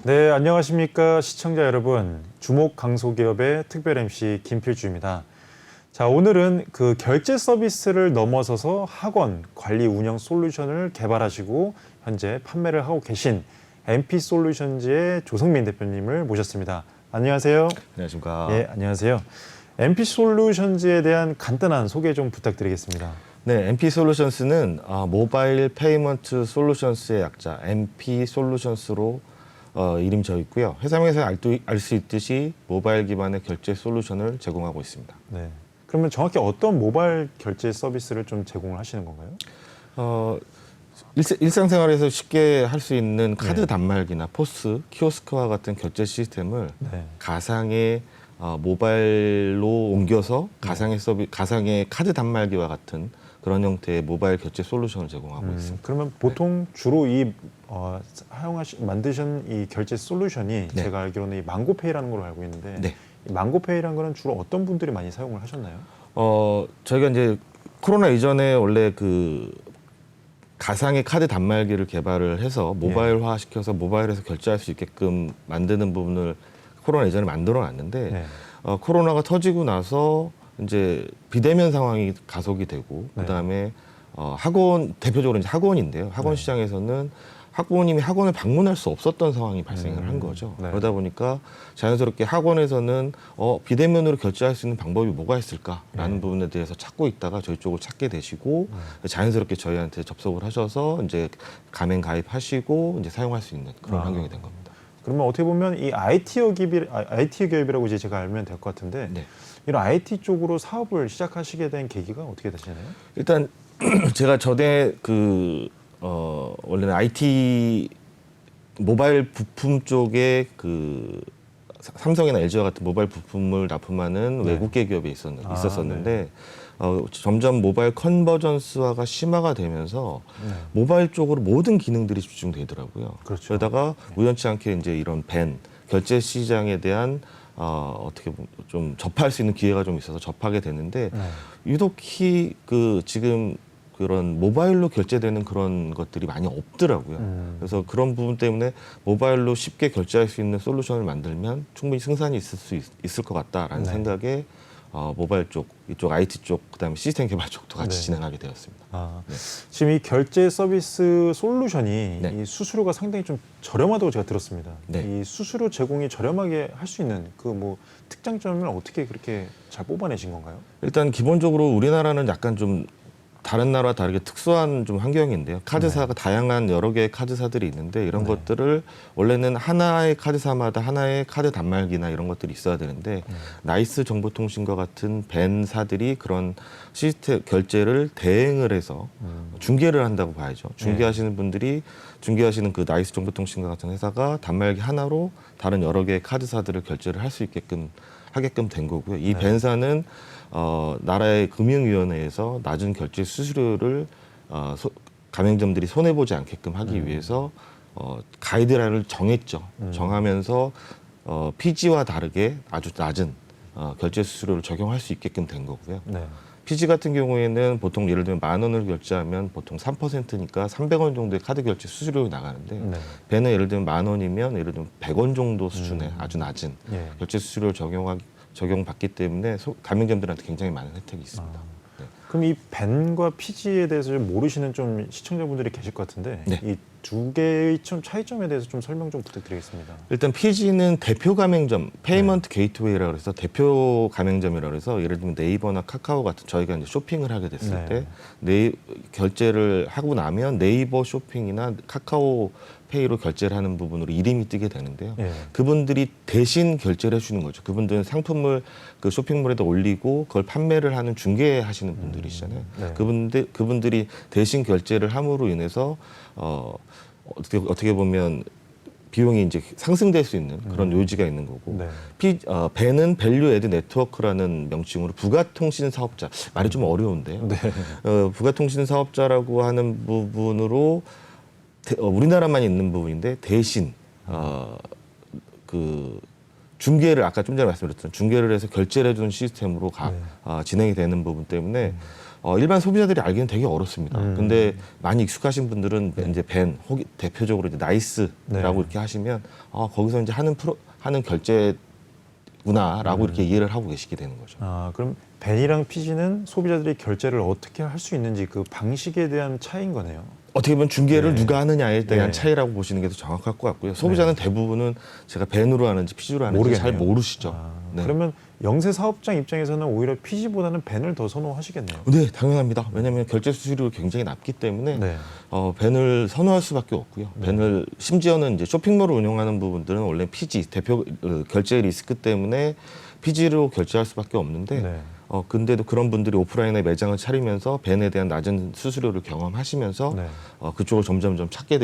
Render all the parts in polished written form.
네, 안녕하십니까 시청자 여러분. 주목 강소기업의 특별 MC 김필주입니다. 자, 오늘은 그 결제 서비스를 넘어서서 학원 관리 운영 솔루션을 개발하시고 현재 판매를 하고 계신 MP솔루션즈의 조성민 대표님을 모셨습니다. 안녕하세요. 안녕하십니까. 예, 안녕하세요. MP솔루션즈에 대한 간단한 소개 좀 부탁드리겠습니다. 네, MP솔루션스는 모바일 페이먼트 솔루션스의 약자 MP솔루션스로 이름이 져 있고요. 회사명에서 알 수 있듯이 모바일 기반의 결제 솔루션을 제공하고 있습니다. 네. 그러면 정확히 어떤 모바일 결제 서비스를 좀 제공을 하시는 건가요? 일상생활에서 쉽게 할 수 있는 카드 네. 단말기나 포스, 키오스크와 같은 결제 시스템을 네. 가상의 모바일로 옮겨서 가상의 카드 단말기와 같은 그런 형태의 모바일 결제 솔루션을 제공하고 있습니다. 그러면 보통 주로 이 만드신 이 결제 솔루션이 네. 제가 알기로는 이 망고페이라는 걸로 알고 있는데 네. 이 망고페이라는 거는 주로 어떤 분들이 많이 사용을 하셨나요? 저희가 이제 코로나 이전에 원래 그 가상의 카드 단말기를 개발을 해서 모바일화 시켜서 모바일에서 결제할 수 있게끔 만드는 부분을 코로나 이전에 만들어 놨는데 네. 코로나가 터지고 나서 이제 비대면 상황이 가속이 되고 네. 그다음에 학원 대표적으로 이제 학원인데요. 학원 시장에서는 학부모님이 학원을 방문할 수 없었던 상황이 발생을 한 거죠. 네. 그러다 보니까 자연스럽게 학원에서는 비대면으로 결제할 수 있는 방법이 뭐가 있을까라는 부분에 대해서 찾고 있다가 저희 쪽을 찾게 되시고 자연스럽게 저희한테 접속을 하셔서 이제 가맹 가입하시고 이제 사용할 수 있는 그런 환경이 된 겁니다. 그러면 어떻게 보면 이 IT 기업이라고 이제 제가 알면 될 것 같은데 네. 이런 IT 쪽으로 사업을 시작하시게 된 계기가 어떻게 되시나요? 일단 제가 전에 원래는 IT 모바일 부품 쪽에 삼성이나 LG와 같은 모바일 부품을 납품하는 네. 외국계 기업에 있었었는데 점점 모바일 컨버전스화가 심화가 되면서 네. 모바일 쪽으로 모든 기능들이 집중되더라고요. 그렇죠. 그러다가 우연치 않게 이제 이런 결제 시장에 대한 어떻게 보면 좀 접할 수 있는 기회가 좀 있어서 접하게 됐는데 네. 유독히 지금 그런 모바일로 결제되는 그런 것들이 많이 없더라고요. 그래서 그런 부분 때문에 모바일로 쉽게 결제할 수 있는 솔루션을 만들면 충분히 승산이 있을 것 같다라는 네. 생각에 모바일 쪽, 이쪽 IT 쪽, 그다음에 시스템 개발 쪽도 같이 네. 진행하게 되었습니다. 네. 지금 이 결제 서비스 솔루션이 네. 이 수수료가 상당히 좀 저렴하다고 제가 들었습니다. 네. 이 수수료 제공이 저렴하게 할 수 있는 특장점을 어떻게 그렇게 잘 뽑아내신 건가요? 일단 기본적으로 우리나라는 약간 좀 다른 나라와 다르게 특수한 좀 환경인데요. 카드사가 다양한 여러 개의 카드사들이 있는데 이런 것들을 원래는 하나의 카드사마다 하나의 카드 단말기나 이런 것들이 있어야 되는데 나이스 정보통신과 같은 벤사들이 그런 시스템 결제를 대행을 해서 중개를 한다고 봐야죠. 중개하시는 분들이 중개하시는 그 나이스 정보통신과 같은 회사가 단말기 하나로 다른 여러 개의 카드사들을 결제를 할 수 하게끔 된 거고요. 이 벤사는 나라의 금융위원회에서 낮은 결제 수수료를 가맹점들이 손해보지 않게끔 하기 위해서 가이드라인을 정했죠. 정하면서 피지와 다르게 아주 낮은 결제 수수료를 적용할 수 있게끔 된 거고요. 네. 피지 같은 경우에는 보통 예를 들면 10,000원을 결제하면 보통 3%니까 300원 정도의 카드 결제 수수료가 나가는데 네. 배는 예를 들면 10,000원이면 예를 들면 100원 정도 수준의 아주 낮은 예. 결제 수수료를 적용받기 때문에 가맹점들한테 굉장히 많은 혜택이 있습니다. 네. 그럼 이 벤과 피지에 대해서 좀 모르시는 좀 시청자분들이 계실 것 같은데 네. 이 두 개의 차이점에 대해서 좀 설명 좀 부탁드리겠습니다. 일단 PG는 대표 가맹점, 페이먼트 게이트웨이라고 해서 대표 가맹점이라고 해서 예를 들면 네이버나 카카오 같은 저희가 이제 쇼핑을 하게 됐을 때 결제를 하고 나면 네이버 쇼핑이나 카카오 페이로 결제를 하는 부분으로 이름이 뜨게 되는데요. 예. 그분들이 대신 결제를 해주는 거죠. 그분들은 상품을 그 쇼핑몰에다 올리고 그걸 판매를 하는 중개하시는 분들이시잖아요. 네. 그분들이 대신 결제를 함으로 인해서 어떻게 보면 비용이 이제 상승될 수 있는 그런 요지가 있는 거고 네. 벤은 밸류 애드 네트워크라는 명칭으로 부가통신 사업자 말이 좀 어려운데요. 네. 부가통신 사업자라고 하는 부분으로 우리나라만 있는 부분인데 대신 중개를 아까 좀 전에 말씀드렸던 중개를 해서 결제를 해주는 시스템으로 진행이 되는 부분 때문에 일반 소비자들이 알기는 되게 어렵습니다. 근데 많이 익숙하신 분들은 이제 벤, 혹 대표적으로 이제 나이스라고 네. 이렇게 하시면 거기서 이제 하는 결제구나라고 이렇게 이해를 하고 계시게 되는 거죠. 그럼 벤이랑 피지는 소비자들이 결제를 어떻게 할 수 있는지 그 방식에 대한 차이인 거네요. 어떻게 보면 중개를 네. 누가 하느냐에 대한 네. 차이라고 보시는 게 더 정확할 것 같고요. 소비자는 대부분은 제가 벤으로 하는지 피지로 하는지 잘 모르겠네요. 모르시죠. 네. 그러면 영세 사업장 입장에서는 오히려 피지보다는 벤을 더 선호하시겠네요. 네, 당연합니다. 왜냐하면 결제 수수료가 굉장히 낮기 때문에 네. 벤을 선호할 수밖에 없고요. 벤을 심지어는 이제 쇼핑몰을 운영하는 부분들은 원래 피지 대표 결제 리스크 때문에 피지로 결제할 수밖에 없는데 네. 근데도 그런 분들이 오프라인에 매장을 차리면서 벤에 대한 낮은 수수료를 경험하시면서 네. 그쪽을 점점점 찾게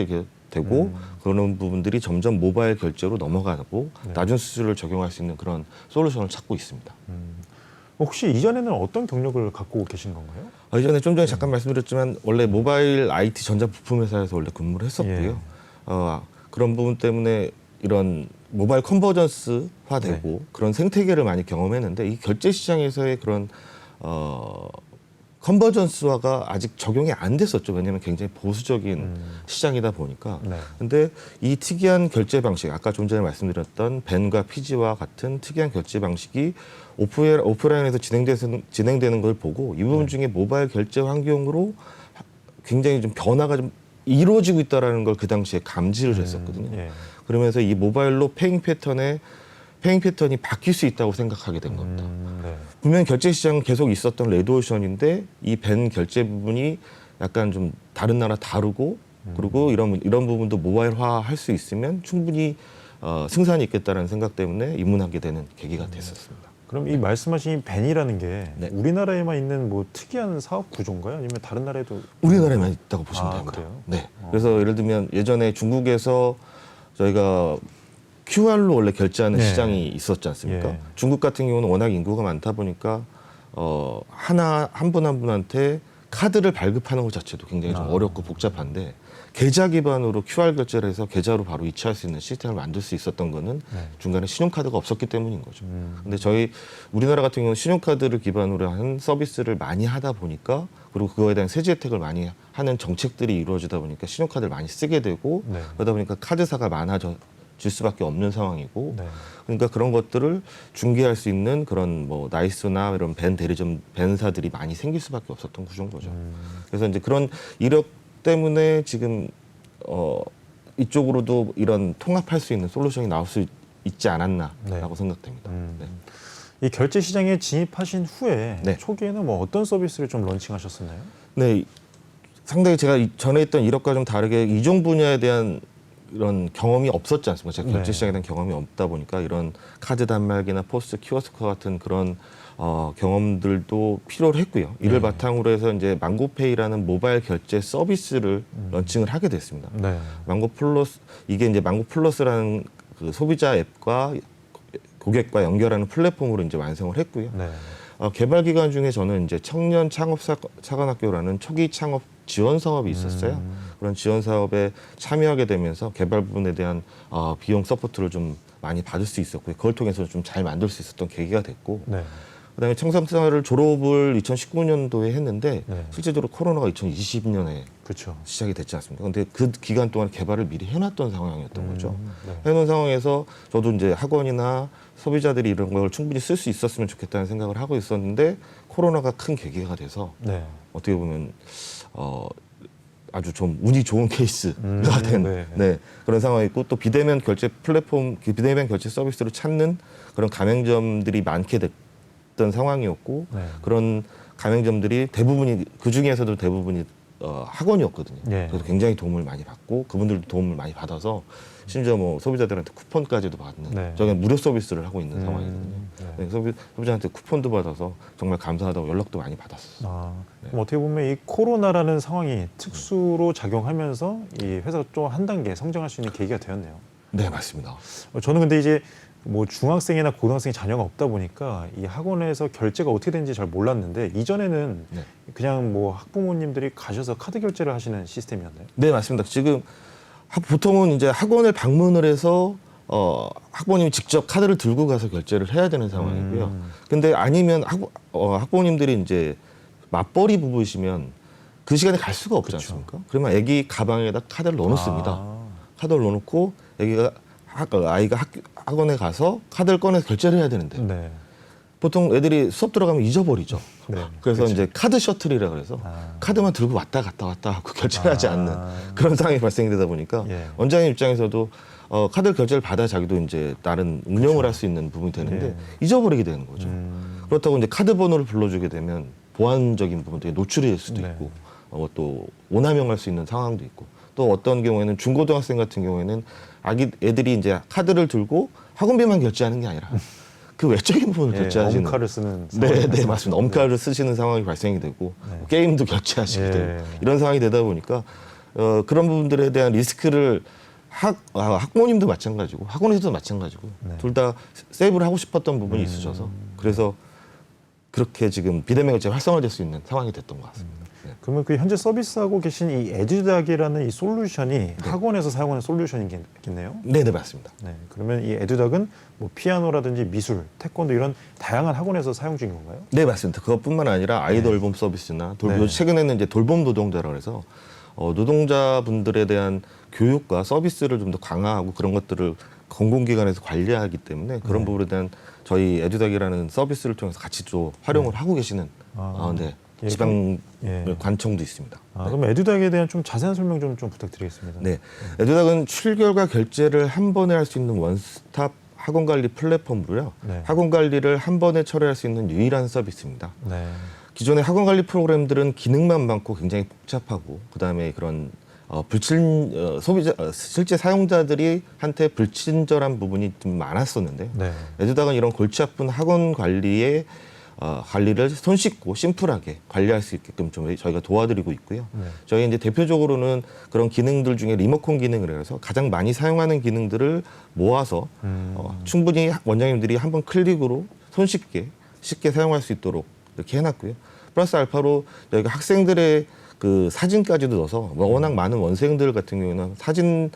되고 그런 부분들이 점점 모바일 결제로 넘어가고 네. 낮은 수수료를 적용할 수 있는 그런 솔루션을 찾고 있습니다. 혹시 이전에는 어떤 경력을 갖고 계신 건가요? 이전에 좀 전에 잠깐 말씀드렸지만 원래 모바일 IT 전자부품 회사에서 원래 근무를 했었고요. 그런 부분 때문에 이런 모바일 컨버전스화되고 그런 생태계를 많이 경험했는데 이 결제 시장에서의 그런 컨버전스화가 아직 적용이 안 됐었죠. 왜냐하면 굉장히 보수적인 시장이다 보니까. 네. 근데 이 특이한 결제 방식, 아까 좀 전에 말씀드렸던 벤과 피지와 같은 특이한 결제 방식이 오프라인에서 진행되는 걸 보고 이 부분 중에 모바일 결제 환경으로 굉장히 좀 변화가 좀 이루어지고 있다라는 걸 그 당시에 감지를 했었거든요. 예. 그러면서 이 모바일로 페잉 패턴이 바뀔 수 있다고 생각하게 된 겁니다. 네. 분명 결제 시장은 계속 있었던 레드오션인데 이 벤 결제 부분이 약간 좀 다른 나라 다르고 그리고 이런 부분도 모바일화 할 수 있으면 충분히 승산이 있겠다라는 생각 때문에 입문하게 되는 계기가 됐었습니다. 그럼 이 말씀하신 이 벤이라는 게 네. 우리나라에만 있는 뭐 특이한 사업 구조인가요? 아니면 다른 나라에도? 우리나라에만 있다고 보시면 됩니다. 그래요? 네. 그래서 예를 들면 예전에 중국에서 저희가 QR로 원래 결제하는 네. 시장이 있었지 않습니까? 예. 중국 같은 경우는 워낙 인구가 많다 보니까 한 분 한 분한테 카드를 발급하는 것 자체도 굉장히 좀 어렵고 복잡한데 계좌 기반으로 QR 결제를 해서 계좌로 바로 이체할 수 있는 시스템을 만들 수 있었던 거는 네. 중간에 신용카드가 없었기 때문인 거죠. 근데 우리나라 같은 경우는 신용카드를 기반으로 한 서비스를 많이 하다 보니까 그리고 그거에 대한 세제 혜택을 많이 하는 정책들이 이루어지다 보니까 신용카드를 많이 쓰게 되고 네. 그러다 보니까 카드사가 많아질 수밖에 없는 상황이고 네. 그러니까 그런 것들을 중개할 수 있는 그런 뭐 나이스나 이런 벤사들이 많이 생길 수밖에 없었던 구조인 거죠. 그래서 이제 그런 이력 때문에 지금 이쪽으로도 이런 통합할 수 있는 솔루션이 나올 수 있지 않았나라고 생각됩니다. 네. 이 결제 시장에 진입하신 후에 네. 초기에는 뭐 어떤 서비스를 좀 런칭하셨었나요? 네, 상당히 제가 전에 있던 이력과 좀 다르게 이종 분야에 대한 이런 경험이 없었지 않습니까? 제가 결제 네. 시장에 대한 경험이 없다 보니까 이런 카드 단말기나 포스 키오스크 같은 그런 경험들도 필요로 했고요. 이를 바탕으로 해서 이제 망고페이라는 모바일 결제 서비스를 런칭을 하게 됐습니다. 네. 망고 플러스 이게 이제 망고 플러스라는 그 소비자 앱과 고객과 연결하는 플랫폼으로 이제 완성을 했고요. 네. 개발 기간 중에 저는 이제 청년 창업 사관학교라는 초기 창업 지원 사업이 있었어요. 그런 지원 사업에 참여하게 되면서 개발 부분에 대한 비용 서포트를 좀 많이 받을 수 있었고요. 그걸 통해서 좀 잘 만들 수 있었던 계기가 됐고, 네. 그다음에 청삼사를 졸업을 2019년도에 했는데 네. 실제적으로 코로나가 2020년에 그렇죠. 시작이 됐지 않습니까? 근데 그 기간 동안 개발을 미리 해놨던 상황이었던 거죠. 네. 해놓은 상황에서 저도 이제 학원이나 소비자들이 이런 걸 충분히 쓸 수 있었으면 좋겠다는 생각을 하고 있었는데 코로나가 큰 계기가 돼서 네. 어떻게 보면 아주 좀 운이 좋은 케이스가 된 네. 네, 그런 상황이 있고 또 비대면 결제 플랫폼, 비대면 결제 서비스를 찾는 그런 가맹점들이 많게 됐던 상황이었고 네. 그런 가맹점들이 대부분이 그 중에서도 대부분이 학원이었거든요. 네. 그래서 굉장히 도움을 많이 받고 그분들도 도움을 많이 받아서 심지어 뭐 소비자들한테 쿠폰까지도 받는 네. 저희가 무료 서비스를 하고 있는 상황이거든요. 네. 네, 소비자한테 쿠폰도 받아서 정말 감사하다고 연락도 많이 받았었어요. 그럼 어떻게 보면 이 코로나라는 상황이 특수로 작용하면서 이 회사가 좀 한 단계 성장할 수 있는 계기가 되었네요. 네, 맞습니다. 저는 근데 이제 뭐 중학생이나 고등학생 자녀가 없다 보니까 이 학원에서 결제가 어떻게 되는지 잘 몰랐는데 이전에는 네. 그냥 뭐 학부모님들이 가셔서 카드 결제를 하시는 시스템이었나요? 네, 맞습니다. 지금 보통은 이제 학원을 방문을 해서 학부모님이 직접 카드를 들고 가서 결제를 해야 되는 상황이고요. 근데 아니면 학부모님들이 이제 맞벌이 부부이시면 그 시간에 갈 수가 없지 그쵸. 않습니까? 그러면 아기 가방에다 카드를 넣어놓습니다. 아, 카드를 넣어놓고 아이가 학원에 가서 카드를 꺼내서 결제를 해야 되는데 네. 보통 애들이 수업 들어가면 잊어버리죠. 네. 그래서 그쵸. 이제 카드 셔틀이라 그래서 아. 카드만 들고 왔다 갔다 하고 결제를 하지 아. 않는 그런 상황이 발생되다 보니까 예. 원장님 입장에서도 카드 결제를 받아야 자기도 이제 다른 운영을 할 수 있는 부분이 되는데 예. 잊어버리게 되는 거죠. 그렇다고 이제 카드 번호를 불러주게 되면 보안적인 부분들이 노출이 될 수도 네. 있고 또 오남용할 수 있는 상황도 있고 또 어떤 경우에는 중고등학생 같은 경우에는 애들이 이제 카드를 들고 학원비만 결제하는 게 아니라 그 외적인 부분을 예, 결제하시는 엄카를 쓰는 네, 맞습니다. 엄카를 쓰시는 상황이 발생이 되고 네. 게임도 결제하시게 예. 되고 이런 상황이 되다 보니까 그런 부분들에 대한 리스크를 학부모님도 마찬가지고 학원에서도 마찬가지고 네. 둘 다 세이브를 하고 싶었던 부분이 있으셔서 그래서 그렇게 지금 비대면 결제 활성화될 수 있는 상황이 됐던 것 같습니다. 네. 그러면 그 현재 서비스하고 계신 이 에듀닥이라는 이 솔루션이 학원에서 사용하는 솔루션이겠네요. 네, 맞습니다. 네. 그러면 이 에듀닥은 뭐 피아노라든지 미술, 태권도 이런 다양한 학원에서 사용 중인 건가요? 네, 맞습니다. 그것뿐만 아니라 아이 돌봄 서비스나 네. 최근에는 이제 돌봄 노동자라 그래서 노동자분들에 대한 교육과 서비스를 좀 더 강화하고 그런 것들을 공공기관에서 관리하기 때문에 그런 네. 부분에 대한 저희 에듀닥이라는 서비스를 통해서 같이 또 활용을 하고 계시는 네, 예, 지방 예. 관청도 있습니다. 아, 네. 그럼 에듀닥에 대한 좀 자세한 설명 좀 부탁드리겠습니다. 네, 에듀닥은 출결과 결제를 한 번에 할 수 있는 원스톱 학원 관리 플랫폼으로요. 네. 학원 관리를 한 번에 처리할 수 있는 유일한 서비스입니다. 네. 기존의 학원 관리 프로그램들은 기능만 많고 굉장히 복잡하고 그다음에 그런 소비자 실제 사용자들이 한테 불친절한 부분이 좀 많았었는데 네. 에듀닥은 이런 골치 아픈 학원 관리의 관리를 손쉽고 심플하게 관리할 수 있게끔 좀 저희가 도와드리고 있고요. 네. 저희 이제 대표적으로는 그런 기능들 중에 리모컨 기능을 해서 가장 많이 사용하는 기능들을 모아서 충분히 원장님들이 한번 클릭으로 손쉽게 쉽게 사용할 수 있도록 이렇게 해놨고요. 플러스 알파로 저희가 학생들의 그 사진까지도 넣어서 워낙 많은 원생들 같은 경우는 사진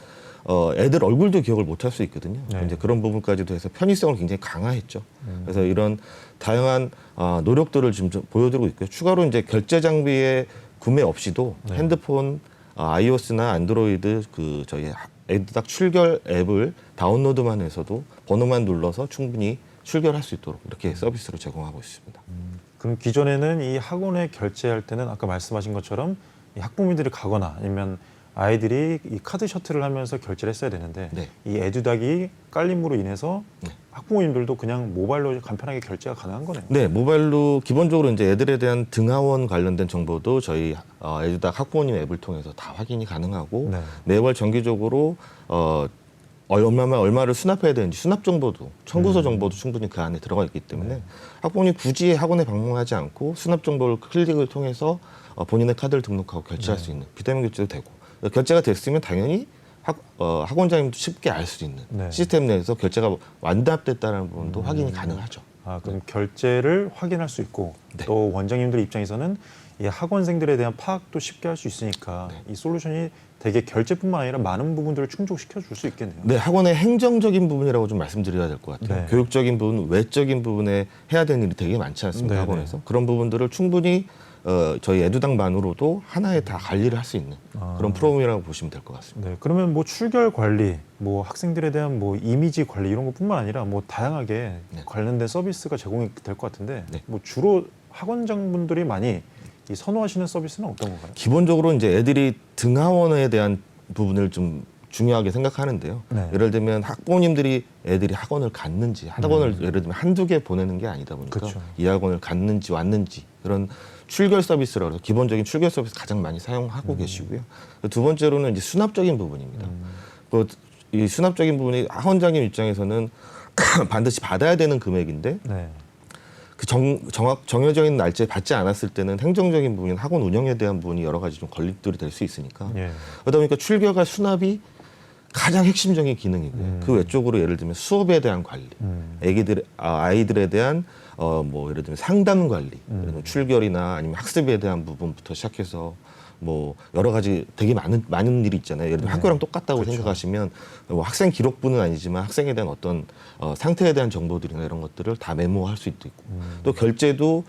애들 얼굴도 기억을 못 할 수 있거든요. 네. 이제 그런 부분까지도 해서 편의성을 굉장히 강화했죠. 그래서 이런 다양한 노력들을 지금 좀 보여드리고 있고요. 추가로 이제 결제 장비의 구매 없이도 네. 핸드폰 iOS나 안드로이드 그 저희 에듀닥 출결 앱을 다운로드만 해서도 번호만 눌러서 충분히 출결할 수 있도록 이렇게 서비스를 제공하고 있습니다. 그럼 기존에는 이 학원에 결제할 때는 아까 말씀하신 것처럼 이 학부모님들이 가거나 아니면 아이들이 이 카드 셔틀을 하면서 결제를 했어야 되는데 네. 이 에듀닥이 깔림으로 인해서 네. 학부모님들도 그냥 모바일로 간편하게 결제가 가능한 거네요. 네, 모바일로 기본적으로 이제 애들에 대한 등하원 관련된 정보도 저희 에듀닥 학부모님 앱을 통해서 다 확인이 가능하고 네. 매월 정기적으로 얼마를 수납해야 되는지 수납 정보도 청구서 정보도 충분히 그 안에 들어가 있기 때문에 학부모님 굳이 학원에 방문하지 않고 수납 정보를 클릭을 통해서 본인의 카드를 등록하고 결제할 수 있는 비대면 결제도 되고 결제가 됐으면 당연히 학원장님도 쉽게 알 수 있는 네. 시스템 내에서 결제가 완납됐다는 부분도 확인이 가능하죠. 아, 그럼 결제를 확인할 수 있고 네. 또 원장님들 입장에서는 이 학원생들에 대한 파악도 쉽게 할 수 있으니까 네. 이 솔루션이 되게 결제뿐만 아니라 많은 부분들을 충족시켜 줄 수 있겠네요. 네, 학원의 행정적인 부분이라고 좀 말씀드려야 될 것 같아요. 네. 교육적인 부분, 외적인 부분에 해야 되는 일이 되게 많지 않습니까? 네, 학원에서. 그런 부분들을 충분히 저희 에듀닥만으로도 하나에 다 관리를 할 수 있는 그런 프로그램이라고 보시면 될 것 같습니다. 네, 그러면 뭐 출결 관리, 뭐 학생들에 대한 뭐 이미지 관리 이런 것뿐만 아니라 뭐 다양하게 네. 관련된 서비스가 제공이 될 것 같은데 네. 뭐 주로 학원장분들이 많이 이 선호하시는 서비스는 어떤 건가요? 기본적으로 이제 애들이 등하원에 대한 부분을 좀 중요하게 생각하는데요. 네. 예를 들면 학부모님들이 애들이 학원을 갔는지 학원을 예를 들면 한두 개 보내는 게 아니다 보니까 그쵸. 이 학원을 갔는지 왔는지 그런 출결 서비스라고 해서 기본적인 출결 서비스 가장 많이 사용하고 계시고요. 두 번째로는 이제 수납적인 부분입니다. 이 수납적인 부분이 학원장님 입장에서는 반드시 받아야 되는 금액인데 네. 그 정해져 있는 날짜에 받지 않았을 때는 행정적인 부분인 학원 운영에 대한 부분이 여러 가지 좀 걸림돌이 될 수 있으니까 예. 그러다 보니까 출결과 수납이 가장 핵심적인 기능이고요. 그 외적으로 예를 들면 수업에 대한 관리, 아이들에 대한 뭐 예를 들면 상담 관리, 예를 들면 출결이나 아니면 학습에 대한 부분부터 시작해서 뭐 여러 가지 되게 많은 일이 있잖아요. 예를 들면 학교랑 똑같다고 그렇죠. 생각하시면 뭐 학생 기록부는 아니지만 학생에 대한 어떤 상태에 대한 정보들이나 이런 것들을 다 메모할 수 있고 또 결제도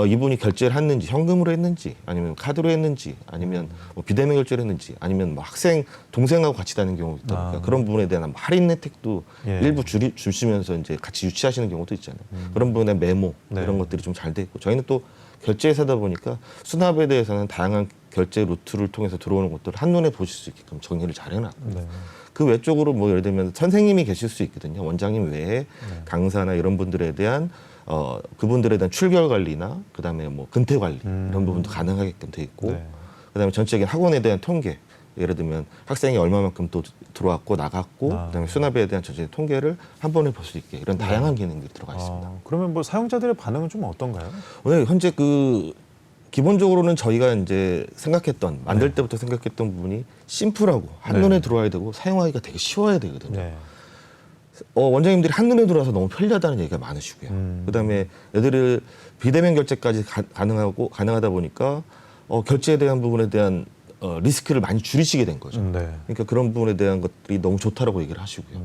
이분이 결제를 했는지 현금으로 했는지 아니면 카드로 했는지 아니면 뭐 비대면 결제를 했는지 아니면 뭐 학생 동생하고 같이 다니는 경우가 있다 보니까 그런 부분에 대한 할인 혜택도 예. 일부 주시면서 이제 같이 유치하시는 경우도 있잖아요. 그런 부분에 메모 네. 이런 것들이 좀 잘 돼 있고 저희는 또 결제사다 보니까 수납에 대해서는 다양한 결제 루트를 통해서 들어오는 것들을 한눈에 보실 수 있게끔 정리를 잘 해놨고요. 네. 그 외적으로 뭐 예를 들면 선생님이 계실 수 있거든요. 원장님 외에 강사나 이런 분들에 대한 그분들에 대한 출결 관리나 그다음에 뭐 근태 관리 이런 부분도 가능하게끔 돼 있고 네. 그다음에 전체적인 학원에 대한 통계 예를 들면 학생이 얼마만큼 또 들어왔고 나갔고 그다음에 수납에 대한 전체 통계를 한 번에 볼 수 있게 이런 다양한 기능들이 들어가 있습니다. 그러면 뭐 사용자들의 반응은 좀 어떤가요? 오늘 현재 기본적으로는 저희가 이제 만들 때부터 생각했던 부분이 심플하고 한눈에 들어와야 되고 사용하기가 되게 쉬워야 되거든요. 네. 원장님들이 한눈에 들어와서 너무 편리하다는 얘기가 많으시고요. 그다음에 애들을 비대면 결제까지 가능하다 보니까 결제에 대한 부분에 대한 리스크를 많이 줄이시게 된 거죠. 네. 그러니까 그런 부분에 대한 것들이 너무 좋다라고 얘기를 하시고요.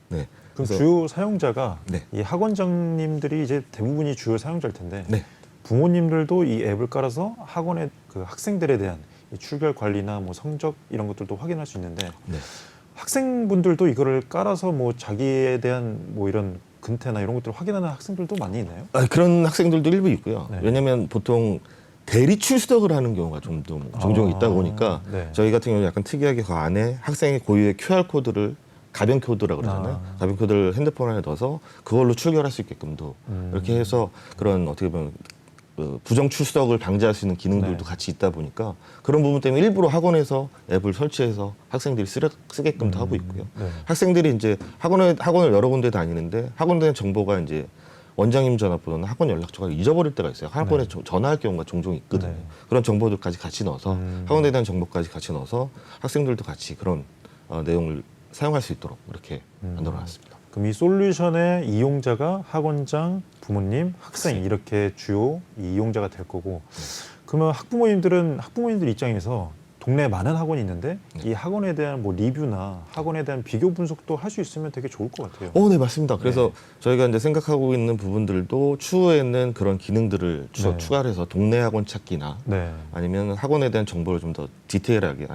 네. 그럼 그래서- 주요 사용자가 네. 이 학원장님들이 이제 대부분이 주요 사용자일 텐데 네. 부모님들도 이 앱을 깔아서 학원의 그 학생들에 대한 이 출결 관리나 뭐 성적 이런 것들도 확인할 수 있는데 네. 학생분들도 이거를 깔아서 뭐 자기에 대한 뭐 이런 근태나 이런 것들을 확인하는 학생들도 많이 있나요? 그런 학생들도 일부 있고요. 네. 왜냐하면 보통 대리 출석을 하는 경우가 종종 있다 보니까 네. 저희 같은 경우는 약간 특이하게 그 안에 학생의 고유의 QR 코드를 가변 코드라고 그러잖아요. 가변 코드를 핸드폰 안에 넣어서 그걸로 출결할 수 있게끔도 이렇게 해서 그런 어떻게 보면 부정 출석을 방지할 수 있는 기능들도 네. 같이 있다 보니까 그런 부분 때문에 일부러 학원에서 앱을 설치해서 학생들이 쓰게끔도 하고 있고요. 네. 학생들이 이제 학원을 여러 군데 다니는데 학원에 대한 정보가 이제 원장님 전화번호나 학원 연락처가 잊어버릴 때가 있어요. 학원에 전화할 경우가 종종 있거든요. 네. 그런 정보들까지 같이 넣어서 학원에 대한 정보까지 같이 넣어서 학생들도 같이 그런 내용을 사용할 수 있도록 이렇게 만들어놨습니다. 그럼 이 솔루션의 이용자가 학원장, 부모님, 학생 이렇게 주요 이 이용자가 될 거고 그러면 학부모님들 입장에서 동네에 많은 학원이 있는데 이 학원에 대한 뭐 리뷰나 학원에 대한 비교 분석도 할 수 있으면 되게 좋을 것 같아요. 네, 맞습니다. 그래서 저희가 이제 생각하고 있는 부분들도 추후에는 그런 기능들을 네. 추가를 해서 동네 학원 찾기나 네. 아니면 학원에 대한 정보를 좀 더 디테일하게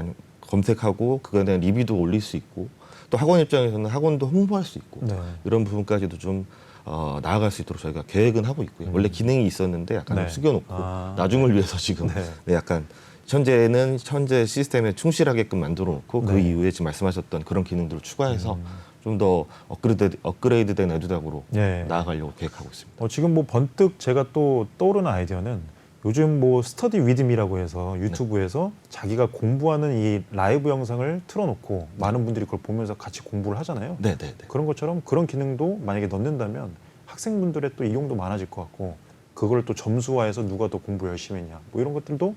검색하고 그거에 대한 리뷰도 올릴 수 있고 또 학원 입장에서는 학원도 홍보할 수 있고 네. 이런 부분까지도 좀 나아갈 수 있도록 저희가 계획은 하고 있고요. 원래 기능이 있었는데 약간 네. 좀 숙여놓고 나중을 위해서 지금 네. 약간 현재 시스템에 충실하게끔 만들어놓고 그 네. 이후에 지금 말씀하셨던 그런 기능들을 추가해서 좀 더 업그레이드된 에듀닥으로 네. 나아가려고 계획하고 있습니다. 지금 뭐 번뜩 제가 또 떠오르는 아이디어는 요즘 뭐 스터디 위드미라고 해서 유튜브에서 자기가 공부하는 이 라이브 영상을 틀어놓고 많은 분들이 그걸 보면서 같이 공부를 하잖아요. 네네네. 그런 것처럼 그런 기능도 만약에 넣는다면 학생분들의 또 이용도 많아질 것 같고 그걸 또 점수화해서 누가 더 공부 열심히 했냐 뭐 이런 것들도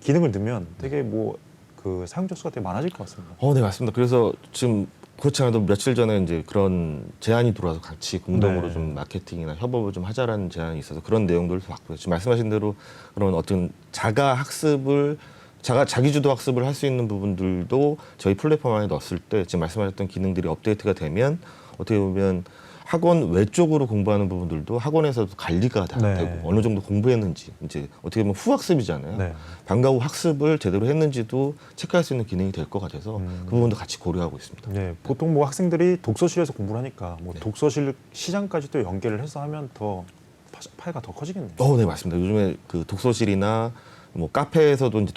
기능을 넣으면 되게 뭐 그 사용자 수가 되게 많아질 것 같습니다. 네, 맞습니다. 그래서 지금 그렇지 않아도 며칠 전에 이제 그런 제안이 들어와서 같이 공동으로 네. 좀 마케팅이나 협업을 좀 하자라는 제안이 있어서 그런 내용들을 봤고요. 지금 말씀하신 대로 그런 어떤 자기주도 학습을 할 수 있는 부분들도 저희 플랫폼 안에 넣었을 때 지금 말씀하셨던 기능들이 업데이트가 되면 어떻게 보면 학원 외적으로 공부하는 부분들도 학원에서도 관리가 다 네. 되고 어느 정도 공부했는지 이제 어떻게 보면 후학습이잖아요. 네. 방과 후 학습을 제대로 했는지도 체크할 수 있는 기능이 될 것 같아서 그 부분도 같이 고려하고 있습니다. 네, 보통 뭐 학생들이 독서실에서 공부를 하니까 뭐 네. 독서실 시장까지도 연계를 해서 하면 더 파이가 더 커지겠네요. 네, 맞습니다. 요즘에 그 독서실이나 뭐 카페에서도 이제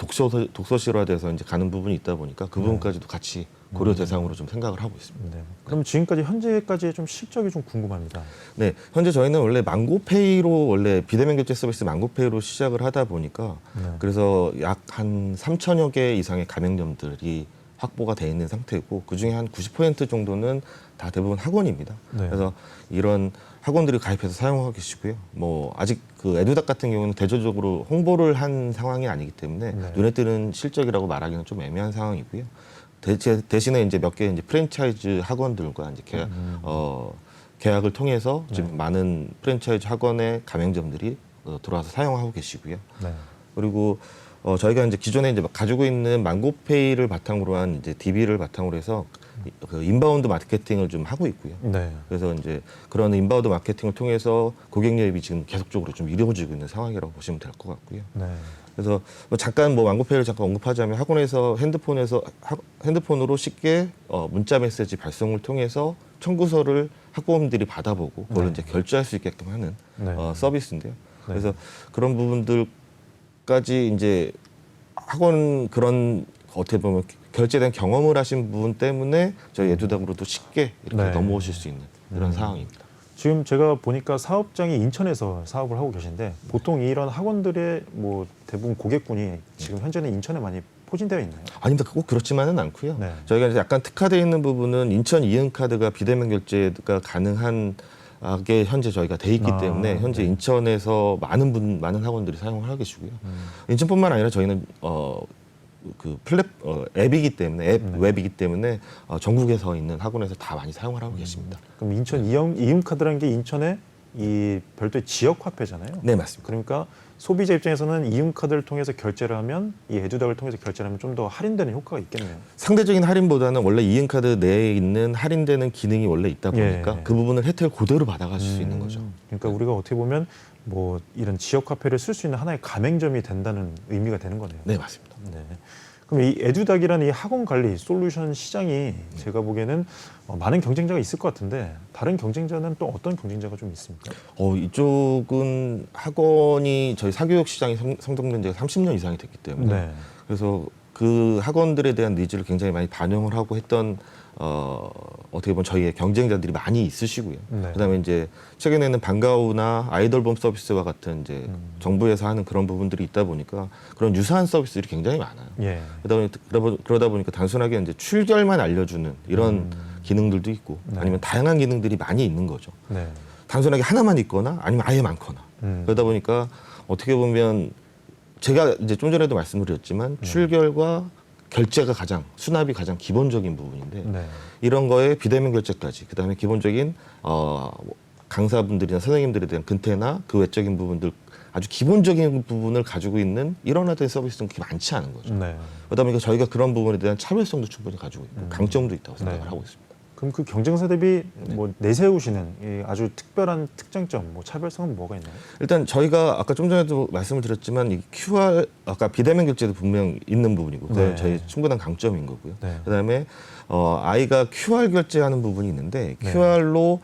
독서실화돼서 이제 가는 부분이 있다 보니까 그 부분까지도 같이 고려 대상으로 좀 생각을 하고 있습니다. 네. 그럼 지금까지 현재까지의 좀 실적이 좀 궁금합니다. 네, 현재 저희는 원래 망고페이로 원래 비대면 결제 서비스 망고페이로 시작을 하다 보니까 그래서 약 한 3천여 개 이상의 가맹점들이 확보가 돼 있는 상태고 그 중에 한 90% 정도는 다 대부분 학원입니다. 네. 그래서 이런 학원들이 가입해서 사용하고 계시고요. 뭐 아직 그 에듀닥 같은 경우는 대조적으로 홍보를 한 상황이 아니기 때문에 네. 눈에 띄는 실적이라고 말하기는 좀 애매한 상황이고요. 대신에 이제 몇 개 이제 프랜차이즈 학원들과 이제 계약을 통해서 지금 많은 프랜차이즈 학원의 가맹점들이 들어와서 사용하고 계시고요. 네. 그리고 저희가 이제 기존에 이제 가지고 있는 망고페이를 바탕으로 한 이제 DB를 바탕으로 해서 그 인바운드 마케팅을 좀 하고 있고요. 네. 그래서 이제 그런 인바운드 마케팅을 통해서 고객 유입이 지금 계속적으로 좀 이루어지고 있는 상황이라고 보시면 될 것 같고요. 네. 그래서 뭐 잠깐 뭐 망고페이를 잠깐 언급하자면 학원에서 핸드폰으로 쉽게 문자 메시지 발송을 통해서 청구서를 학부모님들이 받아보고 그걸 네. 이제 결제할 수 있게끔 하는 네. 서비스인데요. 네. 그래서 그런 부분들까지 이제 학원 그런 어떻게 보면 결제된 경험을 하신 부분 때문에 저희 에듀닥으로도 쉽게 이렇게 네. 넘어오실 수 있는 이런 상황입니다. 지금 제가 보니까 사업장이 인천에서 사업을 하고 계신데 보통 이런 학원들의 뭐 대부분 고객군이 지금 현재는 인천에 많이 포진되어 있나요? 아닙니다. 꼭 그렇지만은 않고요. 네. 저희가 이제 약간 특화되어 있는 부분은 인천 이은카드가 비대면 결제가 가능한 게 현재 저희가 돼 있기 때문에 현재 네. 인천에서 많은 학원들이 사용을 하고 계시고요. 인천뿐만 아니라 저희는 그 앱이기 때문에 웹이기 때문에 전국에서 있는 학원에서 다 많이 사용을 하고 계십니다. 그럼 인천 이음카드라는 게 인천의 이 별도의 지역 화폐잖아요. 네, 맞습니다. 그러니까 소비자 입장에서는 이음카드를 통해서 결제를 하면 이 에듀닥을 통해서 결제를 하면 좀 더 할인되는 효과가 있겠네요. 상대적인 할인보다는 원래 이은카드 내에 있는 할인되는 기능이 원래 있다 보니까 예. 그 부분을 혜택을 그대로 받아가실 수 있는 거죠. 그러니까 우리가 어떻게 보면 뭐 이런 지역 화폐를 쓸 수 있는 하나의 가맹점이 된다는 의미가 되는 거네요. 네, 맞습니다. 네. 그럼 이 에듀닥이라는 이 학원 관리 솔루션 시장이 제가 보기에는 많은 경쟁자가 있을 것 같은데 다른 경쟁자는 또 어떤 경쟁자가 좀 있습니까? 이쪽은 학원이 저희 사교육 시장이 성동된 지가 30년 이상이 됐기 때문에 네. 그래서 그 학원들에 대한 니즈를 굉장히 많이 반영을 하고 했던 어떻게 보면 저희의 경쟁자들이 많이 있으시고요. 네. 그다음에 이제 최근에는 방과후나 아이돌봄 서비스와 같은 이제 정부에서 하는 그런 부분들이 있다 보니까 그런 유사한 서비스들이 굉장히 많아요. 예. 그러다 보니까 단순하게 이제 출결만 알려주는 이런 기능들도 있고 네. 아니면 다양한 기능들이 많이 있는 거죠. 네. 단순하게 하나만 있거나 아니면 아예 많거나 그러다 보니까 어떻게 보면 제가 이제 좀 전에도 말씀드렸지만 출결과 결제가 수납이 가장 기본적인 부분인데 네. 이런 거에 비대면 결제까지 그다음에 기본적인 강사분들이나 선생님들에 대한 근태나 그 외적인 부분들 아주 기본적인 부분을 가지고 있는 일원화된 서비스는 그렇게 많지 않은 거죠. 네. 그러다 보니까 저희가 그런 부분에 대한 차별성도 충분히 가지고 있고 강점도 있다고 생각을 네. 하고 있습니다. 그럼 그 경쟁사 대비 뭐 내세우시는 이 아주 특별한 특장점, 뭐 차별성은 뭐가 있나요? 일단 저희가 아까 좀 전에도 말씀을 드렸지만 이 QR 아까 비대면 결제도 분명 있는 부분이고 그게 네. 저희 충분한 강점인 거고요. 네. 그다음에 아이가 QR 결제하는 부분이 있는데 네. QR로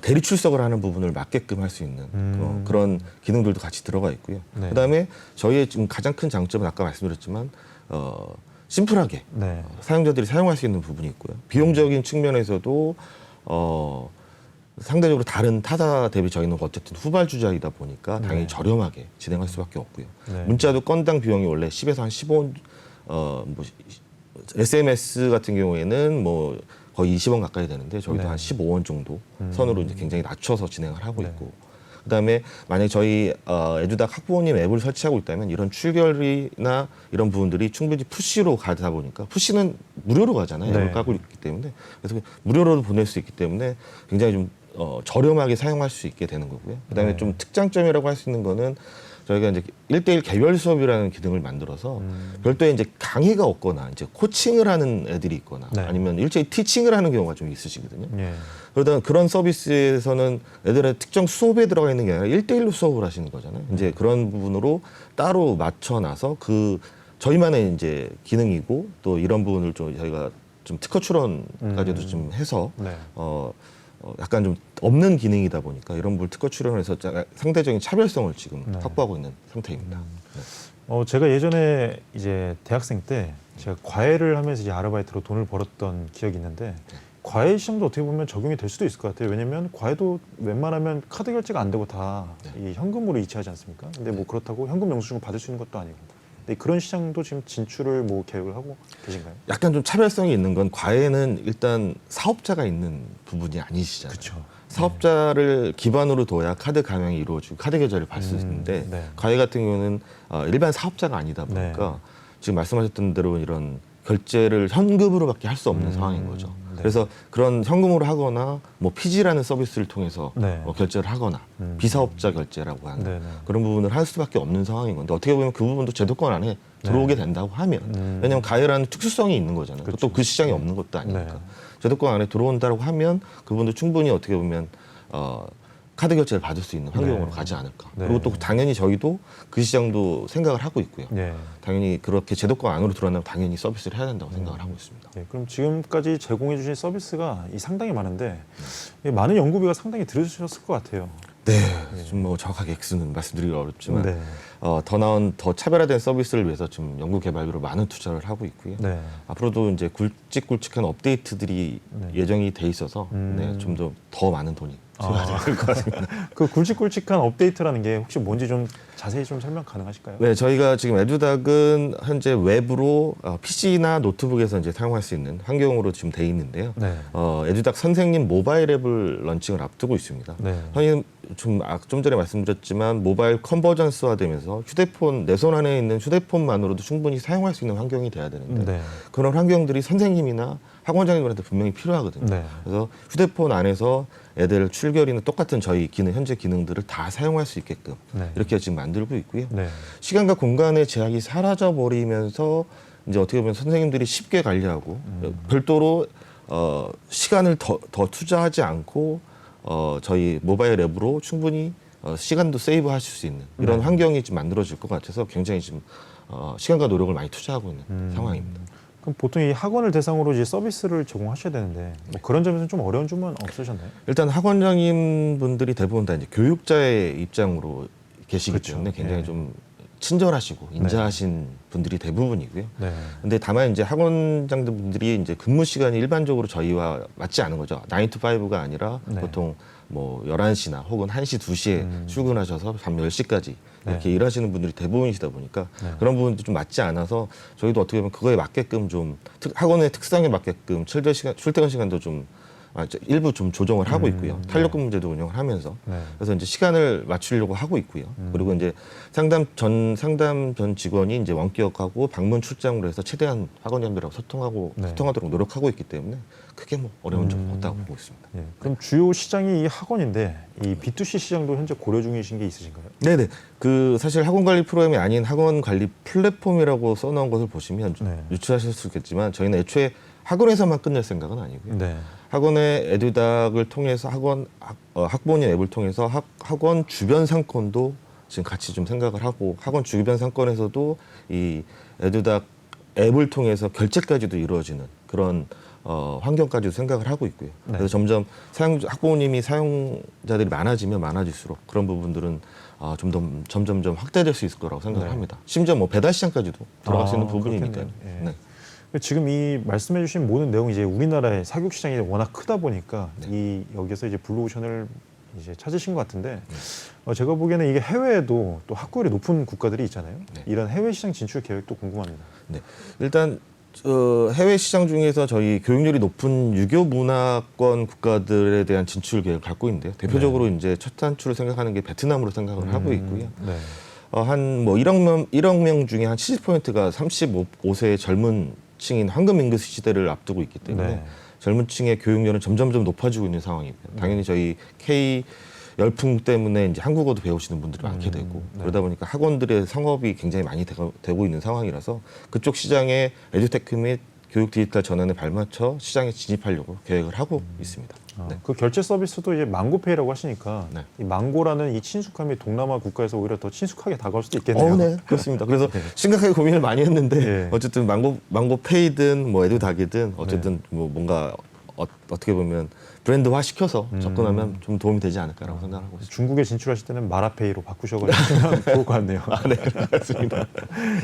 대리 출석을 하는 부분을 맞게끔 할 수 있는 그런 기능들도 같이 들어가 있고요. 네. 그다음에 저희의 지금 가장 큰 장점은 아까 말씀드렸지만 심플하게 네. 사용자들이 사용할 수 있는 부분이 있고요. 비용적인 측면에서도 상대적으로 다른 타사 대비 저희는 어쨌든 후발주자이다 보니까 당연히 네. 저렴하게 진행할 수밖에 없고요. 네. 문자도 건당 비용이 원래 10에서 한 15원, SMS 같은 경우에는 뭐 거의 20원 가까이 되는데 저희도 네. 한 15원 정도 선으로 이제 굉장히 낮춰서 진행을 하고 네. 있고 그다음에 만약에 저희 에듀닥 학부모님 앱을 설치하고 있다면 이런 출결이나 이런 부분들이 충분히 푸시로 가다 보니까 푸시는 무료로 가잖아요. 네. 앱을 깔고 있기 때문에 그래서 무료로도 보낼 수 있기 때문에 굉장히 좀 저렴하게 사용할 수 있게 되는 거고요. 그다음에 네. 좀 특장점이라고 할 수 있는 거는 저희가 이제 1대1 개별 수업이라는 기능을 만들어서 별도의 이제 강의가 없거나 이제 코칭을 하는 애들이 있거나 네. 아니면 일제히 티칭을 하는 경우가 좀 있으시거든요. 예. 그러다 그런 서비스에서는 애들의 특정 수업에 들어가 있는 게 아니라 1대1로 수업을 하시는 거잖아요. 이제 그런 부분으로 따로 맞춰놔서 저희만의 이제 기능이고 또 이런 부분을 좀 저희가 좀 특허 출원까지도 좀 해서 네. 약간 좀 없는 기능이다 보니까 이런 부분 특허 출원해서 상대적인 차별성을 지금 네. 확보하고 있는 상태입니다. 네. 제가 예전에 이제 대학생 때 제가 과외를 하면서 이제 아르바이트로 돈을 벌었던 기억이 있는데 과외 시장도 어떻게 보면 적용이 될 수도 있을 것 같아요. 왜냐하면 과외도 웬만하면 카드 결제가 안 되고 다 이 현금으로 이체하지 않습니까? 근데 뭐 그렇다고 현금 영수증을 받을 수 있는 것도 아니고. 근데 그런 시장도 지금 진출을 뭐 계획을 하고 계신가요? 약간 좀 차별성이 있는 건 과외는 일단 사업자가 있는 부분이 아니시잖아요. 그렇죠. 사업자를 기반으로 둬야 카드 감양이 이루어지고 카드 계좌를 받을 수 있는데 네. 과외 같은 경우는 일반 사업자가 아니다 보니까 지금 말씀하셨던 대로 이런 결제를 현금으로밖에 할 수 없는 상황인 거죠. 네. 그래서 그런 현금으로 하거나 뭐 피지라는 서비스를 통해서 네. 결제를 하거나 비사업자 결제라고 하는 네, 네. 그런 부분을 할 수밖에 없는 상황인 건데 어떻게 보면 그 부분도 제도권 안에 들어오게 된다고 하면 왜냐하면 가해라는 특수성이 있는 거잖아요. 그렇죠. 또 그 시장이 없는 것도 아니니까 네. 제도권 안에 들어온다고 하면 그분도 충분히 어떻게 보면 카드 결제를 받을 수 있는 환경으로 네. 가지 않을까. 네. 그리고 또 당연히 저희도 그 시장도 생각을 하고 있고요. 네. 당연히 그렇게 제도권 안으로 들어간다면 당연히 서비스를 해야 된다고 생각을 하고 있습니다. 예, 그럼 지금까지 제공해 주신 서비스가 상당히 많은데 많은 연구비가 상당히 들으셨을 것 같아요. 네, 좀 뭐 정확하게 액수는 말씀드리기 어렵지만 네. 더 나은 더 차별화된 서비스를 위해서 지금 연구 개발비로 많은 투자를 하고 있고요. 네. 앞으로도 이제 굵직굵직한 업데이트들이 네. 예정이 돼 있어서 좀 더 많은 돈이 아. 될 것 같습니다. 그 굵직굵직한 업데이트라는 게 혹시 뭔지 좀 자세히 좀 설명 가능하실까요? 네, 저희가 지금 에듀닥은 현재 웹으로 PC나 노트북에서 이제 사용할 수 있는 환경으로 지금 돼 있는데요. 네. 에듀닥 선생님 모바일 앱을 런칭을 앞두고 있습니다. 네. 선생님 좀 전에 말씀드렸지만 모바일 컨버전스화되면서 휴대폰 내 손 안에 있는 휴대폰만으로도 충분히 사용할 수 있는 환경이 돼야 되는데 네. 그런 환경들이 선생님이나 학원장님들한테 분명히 필요하거든요. 네. 그래서 휴대폰 안에서 애들 출결이나 똑같은 저희 현재 기능들을 다 사용할 수 있게끔 네. 이렇게 지금 만들고 있고요. 네. 시간과 공간의 제약이 사라져 버리면서 이제 어떻게 보면 선생님들이 쉽게 관리하고 별도로 시간을 더 투자하지 않고 저희 모바일 앱으로 충분히 시간도 세이브하실 수 있는 이런 네. 환경이 지금 만들어질 것 같아서 굉장히 지금 시간과 노력을 많이 투자하고 있는 상황입니다. 그럼 보통 이 학원을 대상으로 이제 서비스를 제공하셔야 되는데 뭐 그런 점에서 좀 어려운 점은 없으셨나요? 일단 학원장님 분들이 대부분 다 이제 교육자의 입장으로 계시기 그렇죠. 때문에 굉장히 예. 좀 친절하시고 인자하신 분들이 대부분이고요. 네. 근데 다만 이제 학원장들 분들이 이제 근무 시간이 일반적으로 저희와 맞지 않은 거죠. 9 to 5가 아니라 네. 보통 뭐 11시나 혹은 1시, 2시에 출근하셔서 밤 10시까지 이렇게 네. 일하시는 분들이 대부분이시다 보니까 네. 그런 부분도 좀 맞지 않아서 저희도 어떻게 보면 그거에 맞게끔 좀 학원의 특성에 맞게끔 출퇴근 시간도 좀 일부 좀 조정을 하고 있고요. 탄력 근무제도 운영을 하면서 네. 그래서 이제 시간을 맞추려고 하고 있고요. 그리고 이제 상담 전 직원이 이제 원격하고 방문 출장으로 해서 최대한 학원장들하고 네. 소통하도록 노력하고 있기 때문에 크게 뭐 어려운 점은 없다고 보고 있습니다. 예. 그럼 주요 시장이 이 학원인데 이 B2C 시장도 현재 고려 중이신 게 있으신가요? 네네. 그 사실 학원 관리 프로그램이 아닌 학원 관리 플랫폼이라고 써놓은 것을 보시면 네. 유추하실 수 있겠지만 저희는 애초에 학원에서만 끝낼 생각은 아니고요. 네. 학원의 에듀닥을 통해서 학부모님 앱을 통해서 학원 주변 상권도 지금 같이 좀 생각을 하고 학원 주변 상권에서도 이 에듀닥 앱을 통해서 결제까지도 이루어지는 그런 환경까지도 생각을 하고 있고요. 네. 그래서 점점 학부모님이 사용자들이 많아지면 많아질수록 그런 부분들은 점점점 확대될 수 있을 거라고 생각을 네. 합니다. 심지어 뭐 배달 시장까지도 들어갈 수 있는 부분이니까요. 그렇겠네요. 예. 네. 지금 이 말씀해주신 모든 내용이 이제 우리나라의 사교육 시장이 워낙 크다 보니까 네. 이 여기서 이제 블루오션을 이제 찾으신 것 같은데 제가 보기에는 이게 해외에도 또 학구열이 높은 국가들이 있잖아요. 네. 이런 해외 시장 진출 계획도 궁금합니다. 네. 일단 해외 시장 중에서 저희 교육률이 높은 유교 문화권 국가들에 대한 진출 계획을 갖고 있는데요. 대표적으로 이제 첫 단추를 생각하는 게 베트남으로 생각을 하고 있고요. 네. 한 뭐 1억 명 중에 한 70%가 35세의 젊은 층인 황금 임금 시대를 앞두고 있기 때문에 네. 젊은 층의 교육열은 점점점 높아지고 있는 상황입니다. 당연히 저희 K 열풍 때문에 이제 한국어도 배우시는 분들이 많게 되고 네. 그러다 보니까 학원들의 성업이 굉장히 많이 되고 있는 상황이라서 그쪽 시장에 에듀테크 및 교육 디지털 전환에 발맞춰 시장에 진입하려고 계획을 하고 있습니다. 네. 그 결제 서비스도 이제 망고페이라고 하시니까 네. 이 망고라는 이 친숙함이 동남아 국가에서 오히려 더 친숙하게 다가올 수도 있겠네요. 네, 그렇습니다. 그래서 심각하게 고민을 많이 했는데 네. 어쨌든 망고페이든 뭐 에듀닥이든 어쨌든 뭐 뭔가 어떻게 보면 브랜드화 시켜서 접근하면 좀 도움이 되지 않을까라고 생각하고 있습니다. 중국에 진출하실 때는 마라페이로 바꾸셔가지고 좋을 것 같네요. 네, 그렇습니다.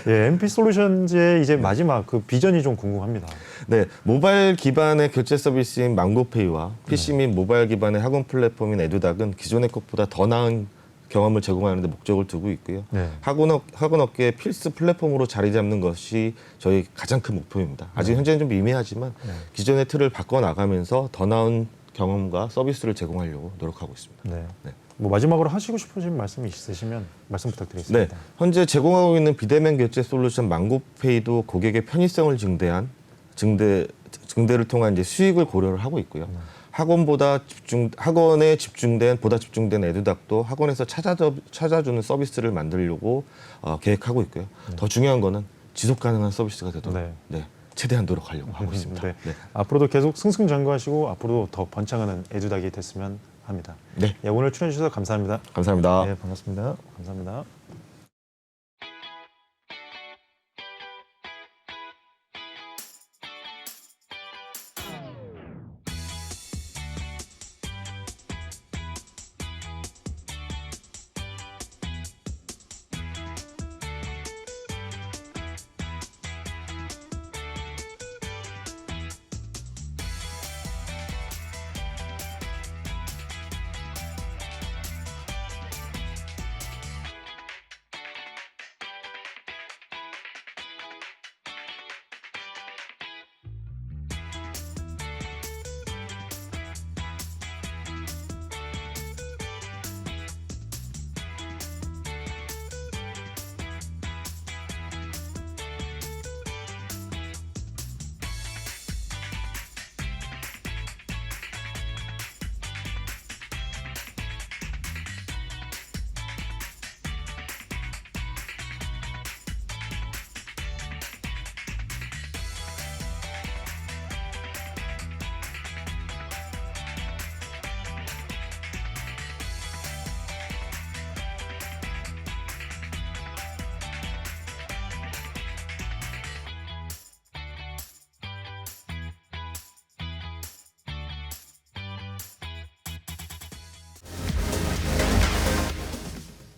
예, MP 솔루션즈의 이제 마지막 그 비전이 좀 궁금합니다. 네, 모바일 기반의 결제 서비스인 망고페이와 PC 및 모바일 기반의 학원 플랫폼인 에듀닥은 기존의 것보다 더 나은 경험을 제공하는 데 목적을 두고 있고요. 네. 학원 업계의 필수 플랫폼으로 자리 잡는 것이 저희 가장 큰 목표입니다. 아직 현재는 좀 미미하지만 기존의 틀을 바꿔나가면서 더 나은 경험과 서비스를 제공하려고 노력하고 있습니다. 네. 네. 뭐 마지막으로 하시고 싶으신 말씀이 있으시면 말씀 네, 부탁드리겠습니다. 현재 제공하고 있는 비대면 결제 솔루션 망고페이도 고객의 편의성을 증대를 통한 이제 수익을 고려를 하고 있고요. 학원에 집중된 보다 집중된 에듀닥도 학원에서 찾아주는 서비스를 만들려고 계획하고 있고요. 더 중요한 거는 지속 가능한 서비스가 되도록 네, 최대한 노력하려고 하고 있습니다. 네. 네. 앞으로도 계속 승승장구하시고 앞으로도 더 번창하는 에듀닥이 됐으면 합니다. 네. 예, 오늘 출연해 주셔서 감사합니다. 감사합니다. 네, 반갑습니다. 감사합니다.